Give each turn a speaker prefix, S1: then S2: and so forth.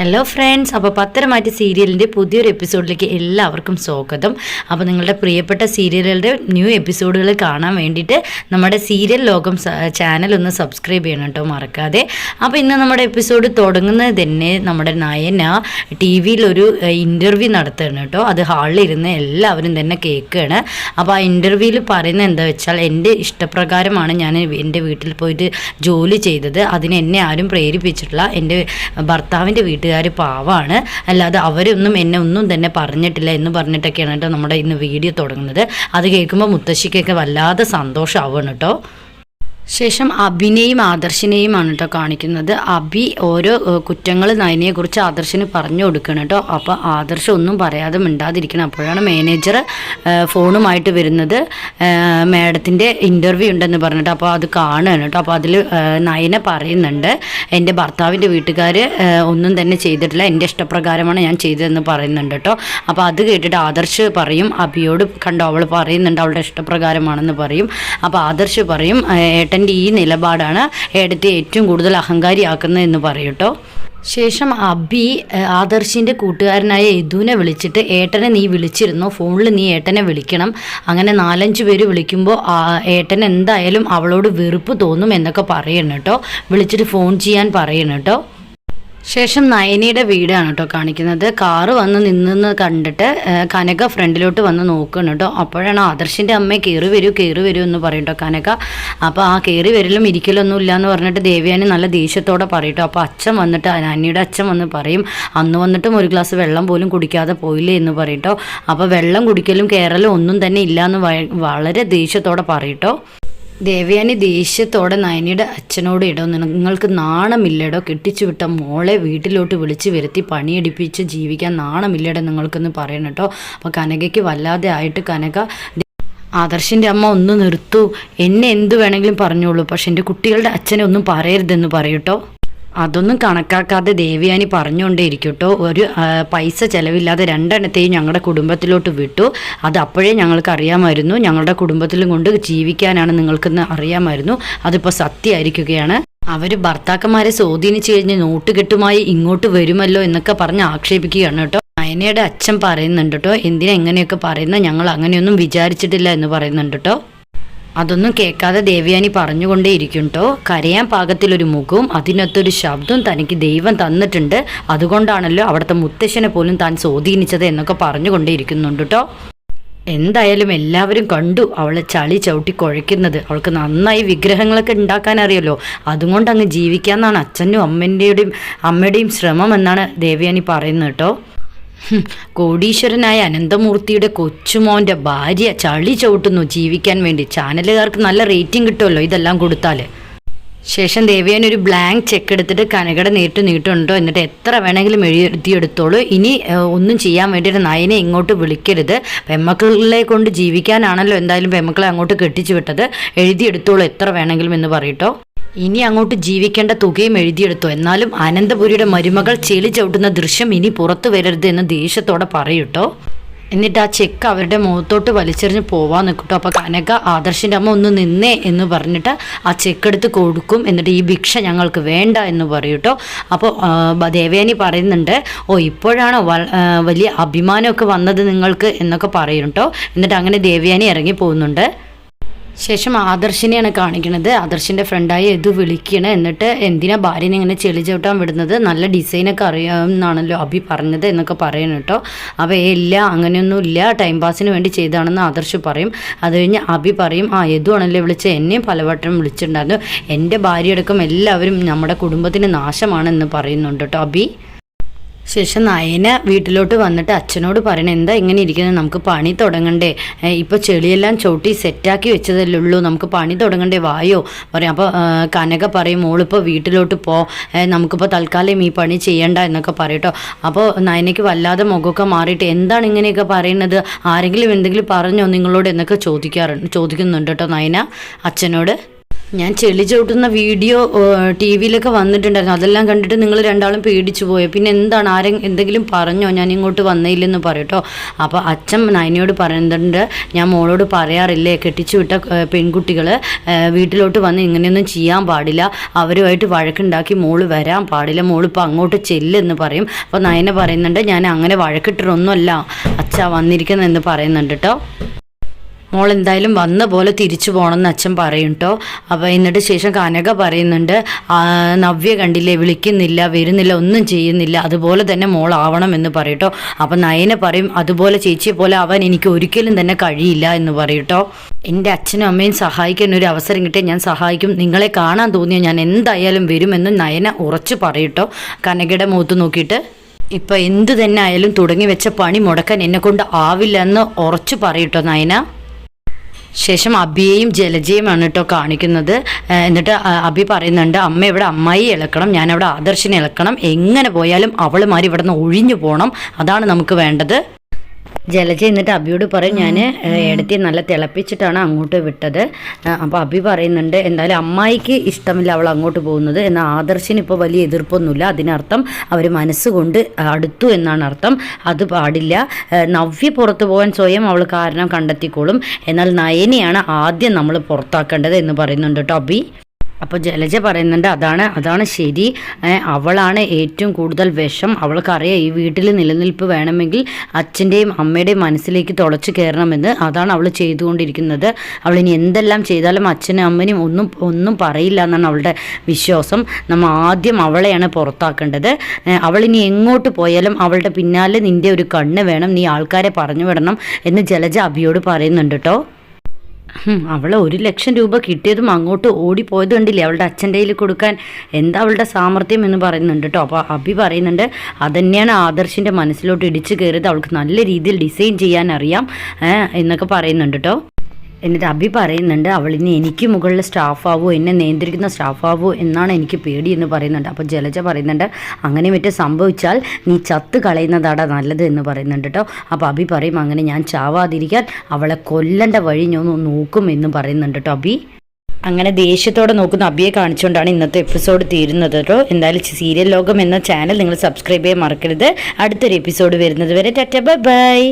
S1: Hello friends, അപ്പോൾ പത്തരമാറ്റി സീരിയലിൻ്റെ പുതിയൊരു എപ്പിസോഡിലേക്ക് എല്ലാവർക്കും സ്വാഗതം. അപ്പോൾ നിങ്ങളുടെ പ്രിയപ്പെട്ട സീരിയലുകളുടെ ന്യൂ എപ്പിസോഡുകൾ കാണാൻ വേണ്ടിയിട്ട് നമ്മുടെ സീരിയൽ ലോകം ചാനൽ ഒന്ന് സബ്സ്ക്രൈബ് ചെയ്യണം കേട്ടോ, മറക്കാതെ. അപ്പോൾ ഇന്ന് നമ്മുടെ എപ്പിസോഡ് തുടങ്ങുന്നത് തന്നെ നമ്മുടെ നയന ടി വിയിലൊരു ഇൻ്റർവ്യൂ നടത്തുകയാണ് കേട്ടോ. അത് ഹാളിലിരുന്ന് എല്ലാവരും തന്നെ കേൾക്കുകയാണ്. അപ്പോൾ ആ ഇൻ്റർവ്യൂവിൽ പറയുന്നത് എന്താ വെച്ചാൽ, എൻ്റെ ഇഷ്ടപ്രകാരമാണ് ഞാൻ എൻ്റെ വീട്ടിൽ പോയിട്ട് ജോലി ചെയ്തത്. അതിന് എന്നെ ആരും പ്രേരിപ്പിച്ചിട്ടില്ല. എൻ്റെ ഭർത്താവിൻ്റെ വീട്ടുകാർ പാവമാണ്, അല്ലാതെ അവരൊന്നും എന്നെ ഒന്നും തന്നെ പറഞ്ഞിട്ടില്ല എന്ന് പറഞ്ഞിട്ടൊക്കെയാണ് കേട്ടോ നമ്മുടെ ഇന്ന് വീഡിയോ തുടങ്ങുന്നത്. അത് കേൾക്കുമ്പോൾ മുത്തശ്ശിക്കൊക്കെ വല്ലാതെ സന്തോഷമാവുകയാണ് കേട്ടോ. ശേഷം അഭിനെയും ആദർശിനെയുമാണ് കേട്ടോ കാണിക്കുന്നത്. അഭി ഓരോ കുറ്റങ്ങൾ നയനയെക്കുറിച്ച് ആദർശിന് പറഞ്ഞു കൊടുക്കണം കേട്ടോ. അപ്പോൾ ആദർശം ഒന്നും പറയാതെ മിണ്ടാതിരിക്കണം. അപ്പോഴാണ് മാനേജർ ഫോണുമായിട്ട് വരുന്നത്. മാഡത്തിൻ്റെ ഇൻ്റർവ്യൂ ഉണ്ടെന്ന് പറഞ്ഞിട്ട് അപ്പോൾ അത് കാണുകയാണ് കേട്ടോ. അപ്പോൾ അതിൽ നയന പറയുന്നുണ്ട്, എൻ്റെ ഭർത്താവിൻ്റെ വീട്ടുകാർ ഒന്നും തന്നെ ചെയ്തിട്ടില്ല, എൻ്റെ ഇഷ്ടപ്രകാരമാണ് ഞാൻ ചെയ്തതെന്ന് പറയുന്നുണ്ട് കേട്ടോ. അപ്പോൾ അത് കേട്ടിട്ട് ആദർശ് പറയും, അഭിയോട് കണ്ടോ അവൾ പറയുന്നുണ്ട് അവളുടെ ഇഷ്ടപ്രകാരമാണെന്ന് പറയും. അപ്പോൾ ആദർശ് പറയും, ഏട്ടൻ്റെ ഈ നിലപാടാണ് ഏട്ടത്തെ ഏറ്റവും കൂടുതൽ അഹങ്കാരിയാക്കുന്നത് എന്ന് പറയും കേട്ടോ. ശേഷം അഭി ആദർശിൻ്റെ കൂട്ടുകാരനായ യദുവിനെ വിളിച്ചിട്ട്, ഏട്ടനെ നീ വിളിച്ചിരുന്നോ, ഫോണിൽ നീ ഏട്ടനെ വിളിക്കണം, അങ്ങനെ 4-5 പേര് വിളിക്കുമ്പോൾ ഏട്ടൻ എന്തായാലും അവളോട് വെറുപ്പ് തോന്നും എന്നൊക്കെ പറയണം കേട്ടോ. വിളിച്ചിട്ട് ഫോൺ ചെയ്യാൻ പറയണം കേട്ടോ. ശേഷം നയനയുടെ വീടാണ് കേട്ടോ കാണിക്കുന്നത്. കാറ് വന്ന് നിന്നെന്ന് കണ്ടിട്ട് കനക ഫ്രണ്ടിലോട്ട് വന്ന് നോക്കണം കേട്ടോ. അപ്പോഴാണ് ആദർശിൻ്റെ അമ്മ കയറി വരൂ എന്ന് പറയും കേട്ടോ കനക. അപ്പോൾ ആ കയറി വരലും ഇരിക്കലൊന്നും ഇല്ല എന്ന് പറഞ്ഞിട്ട് ദേവയാനി നല്ല ദേഷ്യത്തോടെ പറയും. അപ്പോൾ അച്ഛൻ വന്നിട്ട്, നാനിയുടെ അച്ഛൻ വന്ന് പറയും, അന്ന് വന്നിട്ടും ഒരു ഗ്ലാസ് വെള്ളം പോലും കുടിക്കാതെ പോയില്ലേ എന്ന് പറയും കേട്ടോ. അപ്പോൾ വെള്ളം കുടിക്കലും കയറലും ഒന്നും തന്നെ ഇല്ല എന്ന് വളരെ ദേഷ്യത്തോടെ പറയും കേട്ടോ. ദേവയാനി ദേഷ്യത്തോടെ നയനിയുടെ അച്ഛനോട് ഇടോ, നിങ്ങൾക്ക് നാണമില്ലടോ, കെട്ടിച്ചു വിട്ട മോളെ വീട്ടിലോട്ട് വിളിച്ച് വരുത്തി പണിയെടുപ്പിച്ച് ജീവിക്കാൻ നാണമില്ലടോ നിങ്ങൾക്കെന്ന് പറയണം കേട്ടോ. അപ്പോൾ കനകയ്ക്ക് വല്ലാതെ ആയിട്ട് കനക, ആദർശിൻ്റെ അമ്മ ഒന്ന് നിർത്തൂ, എന്നെ എന്ത് വേണമെങ്കിലും പറഞ്ഞോളൂ, പക്ഷെ എൻ്റെ കുട്ടികളുടെ അച്ഛനെ ഒന്നും പറയരുതെന്ന് പറയൂട്ടോ. അതൊന്നും കണക്കാക്കാതെ ദേവയാനി പറഞ്ഞുകൊണ്ടേയിരിക്കും കേട്ടോ. ഒരു പൈസ ചിലവില്ലാതെ 2 എണ്ണത്തെയും ഞങ്ങളുടെ കുടുംബത്തിലോട്ട് വിട്ടു. അത് അപ്പോഴേ ഞങ്ങൾക്ക് അറിയാമായിരുന്നു, ഞങ്ങളുടെ കുടുംബത്തിലും കൊണ്ട് ജീവിക്കാനാണ് നിങ്ങൾക്കെന്ന് അറിയാമായിരുന്നു. അതിപ്പോൾ സത്യമായിരിക്കുകയാണ്. അവർ ഭർത്താക്കന്മാരെ സ്വാധീനിച്ച് കഴിഞ്ഞ് നോട്ടുകെട്ടുമായി ഇങ്ങോട്ട് വരുമല്ലോ എന്നൊക്കെ പറഞ്ഞ് ആക്ഷേപിക്കുകയാണ് കേട്ടോ. നയനയുടെ അച്ഛൻ പറയുന്നുണ്ട് കേട്ടോ, എന്തിനാ ഇങ്ങനെയൊക്കെ പറയുന്നത്, ഞങ്ങൾ അങ്ങനെയൊന്നും വിചാരിച്ചിട്ടില്ല എന്ന് പറയുന്നുണ്ട് കേട്ടോ. അതൊന്നും കേൾക്കാതെ ദേവയാനി പറഞ്ഞുകൊണ്ടേയിരിക്കും കേട്ടോ. കരയാൻ പാകത്തിലൊരു മുഖവും അതിനൊത്തൊരു ശബ്ദവും തനിക്ക് ദൈവം തന്നിട്ടുണ്ട്, അതുകൊണ്ടാണല്ലോ അവിടുത്തെ മുത്തശ്ശനെ പോലും താൻ സ്വാധീനിച്ചത് എന്നൊക്കെ പറഞ്ഞുകൊണ്ടേയിരിക്കുന്നുണ്ട് കേട്ടോ. എന്തായാലും എല്ലാവരും കണ്ടു അവളെ ചളി ചവിട്ടി കുഴയ്ക്കുന്നത്. അവൾക്ക് നന്നായി വിഗ്രഹങ്ങളൊക്കെ ഉണ്ടാക്കാൻ അറിയല്ലോ, അതുകൊണ്ട് അങ്ങ് ജീവിക്കാമെന്നാണ് അച്ഛനും അമ്മയുടെയും ശ്രമം എന്നാണ് ദേവയാനി പറയുന്നത് കേട്ടോ. കോടീശ്വരനായ അനന്തമൂർത്തിയുടെ കൊച്ചുമോൻ്റെ ഭാര്യ ചളി ചവിട്ടുന്നു ജീവിക്കാൻ വേണ്ടി. ചാനലുകാർക്ക് നല്ല റേറ്റിംഗ് കിട്ടുമല്ലോ ഇതെല്ലാം കൊടുത്താൽ. ശേഷം ദേവയാനി ഒരു ബ്ലാങ്ക് ചെക്ക് എടുത്തിട്ട് കനകയുടെ നീട്ടുണ്ടോ, എന്നിട്ട് എത്ര വേണമെങ്കിലും എഴുതിയെടുത്തോളൂ, ഇനി ഒന്നും ചെയ്യാൻ വേണ്ടിയിട്ട് നയനെ ഇങ്ങോട്ട് വിളിക്കരുത്, പെമ്മക്കളെ കൊണ്ട് ജീവിക്കാനാണല്ലോ എന്തായാലും പെമ്മക്കളെ അങ്ങോട്ട് കെട്ടിച്ചു വിട്ടത്, എഴുതിയെടുത്തോളൂ എത്ര വേണമെങ്കിലും എന്ന് പറയട്ടോ. ഇനി അങ്ങോട്ട് ജീവിക്കേണ്ട തുകയും എഴുതിയെടുത്തോ, എന്നാലും അനന്തപുരിയുടെ മരുമകൾ ചെളി ചവിട്ടുന്ന ദൃശ്യം ഇനി പുറത്തു വരരുത് എന്ന് ദേഷ്യത്തോടെ പറയൂട്ടോ. എന്നിട്ട് ആ ചെക്ക് അവരുടെ മുഖത്തോട്ട് വലിച്ചെറിഞ്ഞ് പോവാൻ നിൽക്കട്ടോ. അപ്പോൾ കനക ആദർശിൻ്റെ അമ്മ ഒന്ന് നിന്നേ എന്ന് പറഞ്ഞിട്ട് ആ ചെക്ക് എടുത്ത് കൊടുക്കും. എന്നിട്ട് ഈ ഭിക്ഷ ഞങ്ങൾക്ക് വേണ്ട എന്ന് പറയൂട്ടോ. അപ്പോൾ ദേവയാനി പറയുന്നുണ്ട്, ഇപ്പോഴാണോ വലിയ അഭിമാനമൊക്കെ വന്നത് നിങ്ങൾക്ക് എന്നൊക്കെ പറയും കേട്ടോ. എന്നിട്ട് അങ്ങനെ ദേവയാനി ഇറങ്ങി പോകുന്നുണ്ട്. ശേഷം ആദർശിനെയാണ് കാണിക്കുന്നത്. ആദർശിൻ്റെ ഫ്രണ്ടായി ഇത് വിളിക്കണേ, എന്നിട്ട് എന്തിനാ ഭാര്യനെ ഇങ്ങനെ ചെളി ചവിട്ടാൻ വിടുന്നത്, നല്ല ഡിസൈനൊക്കെ അറിയാമെന്നാണല്ലോ അഭി പറഞ്ഞത് എന്നൊക്കെ പറയണം കേട്ടോ. അപ്പോൾ ഇല്ല അങ്ങനെയൊന്നും ഇല്ല, ടൈം പാസിന് വേണ്ടി ചെയ്താണെന്ന് ആദർശ് പറയും. അത് കഴിഞ്ഞ് അഭി പറയും, യദു ആണല്ലേ വിളിച്ച്, എന്നെയും പലവട്ടം വിളിച്ചിട്ടുണ്ടായിരുന്നു, എൻ്റെ ഭാര്യയടക്കം എല്ലാവരും നമ്മുടെ കുടുംബത്തിന് നാശമാണെന്ന് പറയുന്നുണ്ട് കേട്ടോ അഭി. ശേഷം നയന വീട്ടിലോട്ട് വന്നിട്ട് അച്ഛനോട് പറയണേ, എന്താ ഇങ്ങനെ ഇരിക്കുന്നത്, നമുക്ക് പണി തുടങ്ങണ്ടേ, ഇപ്പോൾ ചെളിയെല്ലാം ചവിട്ടി സെറ്റാക്കി വെച്ചതല്ലേ ഉള്ളൂ, നമുക്ക് പണി തുടങ്ങണ്ടേ, വായോ പറയും. അപ്പോൾ കനക പറയും, മോളിപ്പോൾ വീട്ടിലോട്ട് നമുക്കിപ്പോൾ തൽക്കാലം ഈ പണി ചെയ്യണ്ട എന്നൊക്കെ പറയട്ടോ. അപ്പോൾ നയനയ്ക്ക് വല്ലാതെ മുഖമൊക്കെ മാറിയിട്ട്, എന്താണ് ഇങ്ങനെയൊക്കെ പറയുന്നത്, ആരെങ്കിലും എന്തെങ്കിലും പറഞ്ഞോ നിങ്ങളോട് എന്നൊക്കെ ചോദിക്കുന്നുണ്ട് കേട്ടോ നയന അച്ഛനോട്. ഞാൻ ചെളി ചവിട്ടുന്ന വീഡിയോ ടി വിയിലൊക്കെ വന്നിട്ടുണ്ടായിരുന്നു. അതെല്ലാം കണ്ടിട്ട് നിങ്ങൾ രണ്ടാളും പേടിച്ചു പോയോ? പിന്നെ എന്താണ്, എന്തെങ്കിലും പറഞ്ഞോ ഞാൻ ഇങ്ങോട്ട് വന്നില്ലെന്ന് പറയട്ടോ. അപ്പോൾ അച്ഛൻ നയനയോട് പറയുന്നുണ്ട്, ഞാൻ മോളോട് പറയാറില്ലേ, കെട്ടിച്ചു വിട്ട പെൺകുട്ടികൾ വീട്ടിലോട്ട് വന്ന് ഇങ്ങനെയൊന്നും ചെയ്യാൻ പാടില്ല, അവരുമായിട്ട് വഴക്കുണ്ടാക്കി മോള് വരാൻ പാടില്ല, മോളിപ്പോൾ അങ്ങോട്ട് ചെല്ലെന്ന് പറയും. അപ്പോൾ നയന പറയുന്നുണ്ട്, ഞാൻ അങ്ങനെ വഴക്കിട്ടൊന്നുമല്ല അച്ഛാ വന്നിരിക്കുന്നതെന്ന് പറയുന്നുണ്ട് കേട്ടോ. മോൾ എന്തായാലും വന്ന പോലെ തിരിച്ചു പോകണമെന്ന് അച്ഛൻ പറയും കേട്ടോ. അപ്പോൾ എന്നിട്ട് ശേഷം കനക പറയുന്നുണ്ട്, നവ്യ കണ്ടില്ലേ, വിളിക്കുന്നില്ല, വരുന്നില്ല, ഒന്നും ചെയ്യുന്നില്ല, അതുപോലെ തന്നെ മോളാവണം എന്ന് പറയട്ടോ. അപ്പം നയന പറയും, അതുപോലെ ചേച്ചിയെ പോലെ ആവാൻ എനിക്ക് ഒരിക്കലും തന്നെ കഴിയില്ല എന്ന് പറയട്ടോ. എൻ്റെ അച്ഛനും അമ്മയും സഹായിക്കാൻ ഒരു അവസരം കിട്ടിയാൽ ഞാൻ സഹായിക്കും, നിങ്ങളെ കാണാൻ തോന്നിയാൽ ഞാൻ എന്തായാലും വരുമെന്ന് നയന ഉറച്ചു പറയട്ടോ കനകയുടെ മുഖത്ത് നോക്കിയിട്ട്. ഇപ്പം എന്ത് തന്നെ ആയാലും തുടങ്ങി വെച്ച പണി മുടക്കാൻ എന്നെക്കൊണ്ട് ആവില്ല എന്ന് ഉറച്ചു പറയട്ടോ നയന. ശേഷം അബിയെയും ജലജയുമാണ് കേട്ടോ കാണിക്കുന്നത്. എന്നിട്ട് അബി പറയുന്നുണ്ട്, അമ്മ ഇവിടെ അമ്മായി ഇളക്കണം, ഞാനവിടെ ആദർശിനെ ഇളക്കണം, എങ്ങനെ പോയാലും അവളുമാരി ഇവിടെ നിന്ന് ഒഴിഞ്ഞു പോകണം, അതാണ് നമുക്ക് വേണ്ടത്. ജലജ എന്നിട്ട് അബിയോട് പറയും, ഞാൻ ഇടത്തി നല്ല തിളപ്പിച്ചിട്ടാണ് അങ്ങോട്ട് വിട്ടത്. അപ്പോൾ അബി പറയുന്നുണ്ട്, എന്തായാലും അമ്മായിക്ക് ഇഷ്ടമില്ല അവൾ അങ്ങോട്ട് പോകുന്നത്, എന്നാൽ ആദർശിന് ഇപ്പോൾ വലിയ എതിർപ്പൊന്നുമില്ല, അതിനർത്ഥം അവർ മനസ്സുകൊണ്ട് അടുത്തു എന്നാണ് അർത്ഥം. അത് പാടില്ല, നവ്യ പുറത്തു പോകാൻ സ്വയം അവൾ കാരണം കണ്ടെത്തിക്കോളും, എന്നാൽ നയനെയാണ് ആദ്യം നമ്മൾ പുറത്താക്കേണ്ടത് എന്ന് പറയുന്നുണ്ട് കേട്ടോ അബി. അപ്പോൾ ജലജ പറയുന്നുണ്ട്, അതാണ് ശരി, അവളാണ് ഏറ്റവും കൂടുതൽ വിഷം, അവൾക്കറിയാം ഈ വീട്ടിൽ നിലനിൽപ്പ് വേണമെങ്കിൽ അച്ഛൻ്റെയും അമ്മയുടെയും മനസ്സിലേക്ക് തുളച്ചു കയറണമെന്ന്, അതാണ് അവൾ ചെയ്തുകൊണ്ടിരിക്കുന്നത്. അവളിനി എന്തെല്ലാം ചെയ്താലും അച്ഛനും അമ്മനും ഒന്നും പറയില്ല എന്നാണ് അവളുടെ വിശ്വാസം. നമ്മൾ ആദ്യം അവളെയാണ് പുറത്താക്കേണ്ടത്. അവളിനി എങ്ങോട്ട് പോയാലും അവളുടെ പിന്നാലെ നിൻ്റെ ഒരു കണ്ണ് വേണം, നീ ആൾക്കാരെ പറഞ്ഞു വിടണം എന്ന് ജലജ അബിയോട് പറയുന്നുണ്ട് കേട്ടോ. അവൾ 1,00,000 രൂപ കിട്ടിയതും അങ്ങോട്ട് ഓടിപ്പോയത് കണ്ടില്ലേ, അവളുടെ അച്ഛൻ്റെ കയ്യിൽ കൊടുക്കാൻ, എന്താ അവളുടെ സാമർത്ഥ്യം എന്ന് പറയുന്നുണ്ട് കേട്ടോ. അപ്പോൾ അബി പറയുന്നുണ്ട്, അതന്നെയാണ് ആദർശിൻ്റെ മനസ്സിലോട്ട് ഇടിച്ചു കയറിയത്, അവൾക്ക് നല്ല രീതിയിൽ ഡിസൈൻ ചെയ്യാൻ അറിയാം എന്നൊക്കെ പറയുന്നുണ്ട് കേട്ടോ. എന്നിട്ട് അബി പറയുന്നുണ്ട്, അവളിനി എനിക്ക് മുകളിൽ സ്റ്റാഫാവോ, എന്നെ നിയന്ത്രിക്കുന്ന സ്റ്റാഫാവോ എന്നാണ് എനിക്ക് പേടി എന്ന് പറയുന്നുണ്ട്. അപ്പോൾ ജലജ പറയുന്നുണ്ട്, അങ്ങനെ മറ്റേ സംഭവിച്ചാൽ നീ ചത്ത് കളയുന്നതാടാ നല്ലത് എന്ന് പറയുന്നുണ്ട് കേട്ടോ. അപ്പോൾ അബി പറയും, അങ്ങനെ ഞാൻ ചാവാതിരിക്കാൻ അവളെ കൊല്ലേണ്ട വഴി ഞാൻ നോക്കും എന്ന് പറയുന്നുണ്ട് കേട്ടോ അബി. അങ്ങനെ ദേഷ്യത്തോടെ നോക്കുന്ന അബിയെ കാണിച്ചുകൊണ്ടാണ് ഇന്നത്തെ എപ്പിസോഡ് തീരുന്നത് കേട്ടോ. എന്തായാലും സീരിയൽ ലോകം എന്ന ചാനൽ നിങ്ങൾ സബ്സ്ക്രൈബ് ചെയ്യാൻ മറക്കരുത്. അടുത്തൊരു എപ്പിസോഡ് വരുന്നത് വരെ ടാറ്റ ബൈ ബൈ.